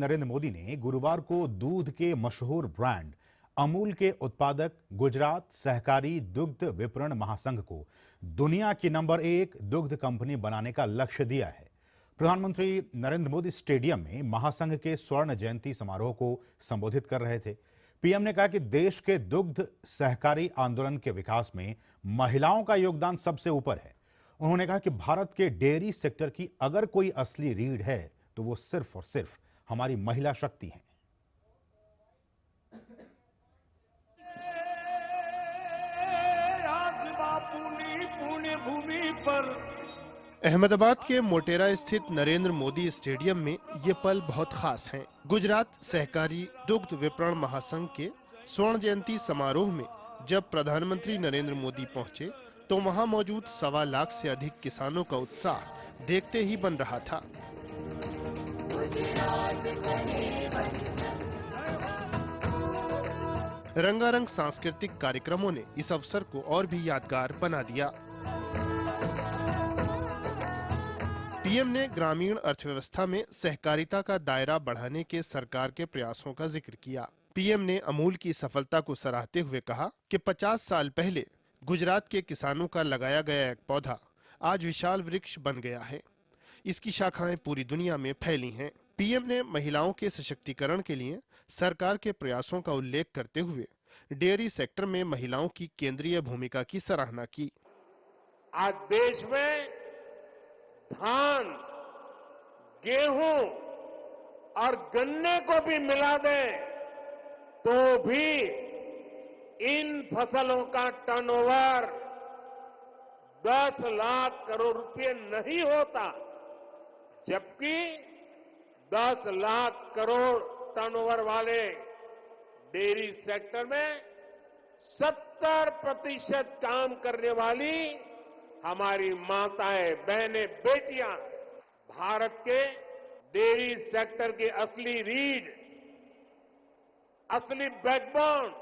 नरेंद्र मोदी ने गुरुवार को दूध के मशहूर ब्रांड अमूल के उत्पादक गुजरात सहकारी दुग्ध विपणन महासंघ को दुनिया की नंबर 1 दुग्ध कंपनी बनाने का लक्ष्य दिया है। प्रधानमंत्री नरेंद्र मोदी स्टेडियम में महासंघ के स्वर्ण जयंती समारोह को संबोधित कर रहे थे। पीएम ने कहा कि देश के दुग्ध सहकारी आंदोलन के विकास में महिलाओं का योगदान सबसे ऊपर है। उन्होंने कहा कि भारत के डेयरी सेक्टर की अगर कोई असली रीढ़ है तो वो सिर्फ और सिर्फ हमारी महिला शक्ति है। अहमदाबाद के मोटेरा स्थित नरेंद्र मोदी स्टेडियम में ये पल बहुत खास हैं। गुजरात सहकारी दुग्ध विपणन महासंघ के स्वर्ण जयंती समारोह में जब प्रधानमंत्री नरेंद्र मोदी पहुंचे तो वहां मौजूद 1.25 लाख से अधिक किसानों का उत्साह देखते ही बन रहा था। रंगारंग सांस्कृतिक कार्यक्रमों ने इस अवसर को और भी यादगार बना दिया। पीएम ने ग्रामीण अर्थव्यवस्था में सहकारिता का दायरा बढ़ाने के सरकार के प्रयासों का जिक्र किया। पीएम ने अमूल की सफलता को सराहते हुए कहा कि 50 साल पहले गुजरात के किसानों का लगाया गया एक पौधा आज विशाल वृक्ष बन गया है। इसकी शाखाएं पूरी दुनिया में फैली हैं। पीएम ने महिलाओं के सशक्तिकरण के लिए सरकार के प्रयासों का उल्लेख करते हुए डेयरी सेक्टर में महिलाओं की केंद्रीय भूमिका की सराहना की। आज देश में धान, गेहूं और गन्ने को भी मिला दें तो भी इन फसलों का टर्नओवर 10 लाख करोड़ रुपए नहीं होता, जबकि 10 लाख करोड़ टर्नओवर वाले डेयरी सेक्टर में 70% काम करने वाली हमारी माताएं, बहनें, बेटियां भारत के डेयरी सेक्टर की असली रीढ़, असली बैकबोन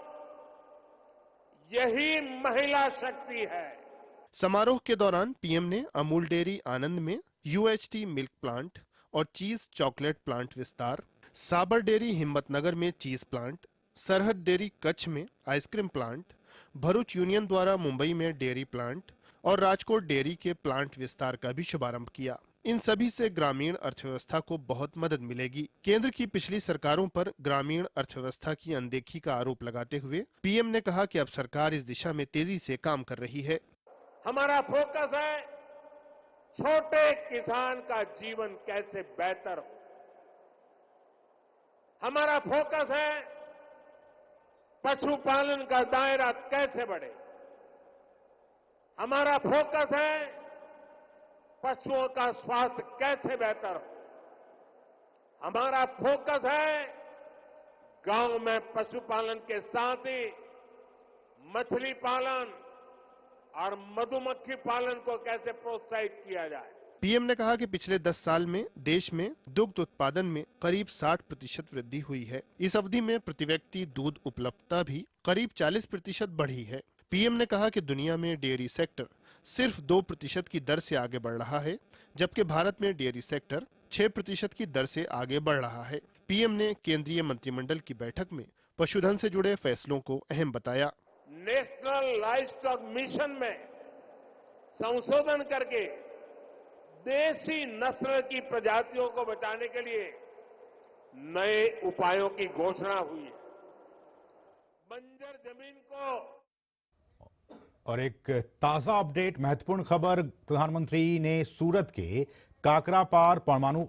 यही महिला शक्ति है। समारोह के दौरान पीएम ने अमूल डेयरी आनंद में यूएचटी मिल्क प्लांट और चीज चॉकलेट प्लांट विस्तार, साबर डेयरी हिम्मतनगर में चीज प्लांट, सरहद डेयरी कच्छ में आइसक्रीम प्लांट, भरूच यूनियन द्वारा मुंबई में डेयरी प्लांट और राजकोट डेयरी के प्लांट विस्तार का भी शुभारंभ किया। इन सभी से ग्रामीण अर्थव्यवस्था को बहुत मदद मिलेगी। केंद्र की पिछली सरकारों पर ग्रामीण अर्थव्यवस्था की अनदेखी का आरोप लगाते हुए पीएम ने कहा कि अब सरकार इस दिशा में तेजी से काम कर रही है। हमारा फोकस है छोटे किसान का जीवन कैसे बेहतर हो। हमारा फोकस है पशुपालन का दायरा कैसे बढ़े। हमारा फोकस है पशुओं का स्वास्थ्य कैसे बेहतर हो। हमारा फोकस है गांव में पशुपालन के साथ ही मछली पालन और मधुमक्खी पालन को कैसे प्रोत्साहित किया जाए। पीएम ने कहा कि पिछले 10 साल में देश में दुग्ध उत्पादन में करीब 60% वृद्धि हुई है। इस अवधि में प्रति व्यक्ति दूध उपलब्धता भी करीब 40% बढ़ी है। पीएम ने कहा कि दुनिया में डेयरी सेक्टर सिर्फ 2% की दर से आगे बढ़ रहा है, जबकि भारत में डेयरी सेक्टर 6% की दर से आगे बढ़ रहा है। पीएम ने केंद्रीय मंत्रिमंडल की बैठक में पशुधन से जुड़े फैसलों को अहम बताया। नेशनल लाइवस्टॉक मिशन में संशोधन करके देसी नस्ल की प्रजातियों को बचाने के लिए नए उपायों की घोषणा हुई है। बंजर जमीन को और एक ताजा अपडेट, महत्वपूर्ण खबर, प्रधानमंत्री ने सूरत के काकरापार परमाणु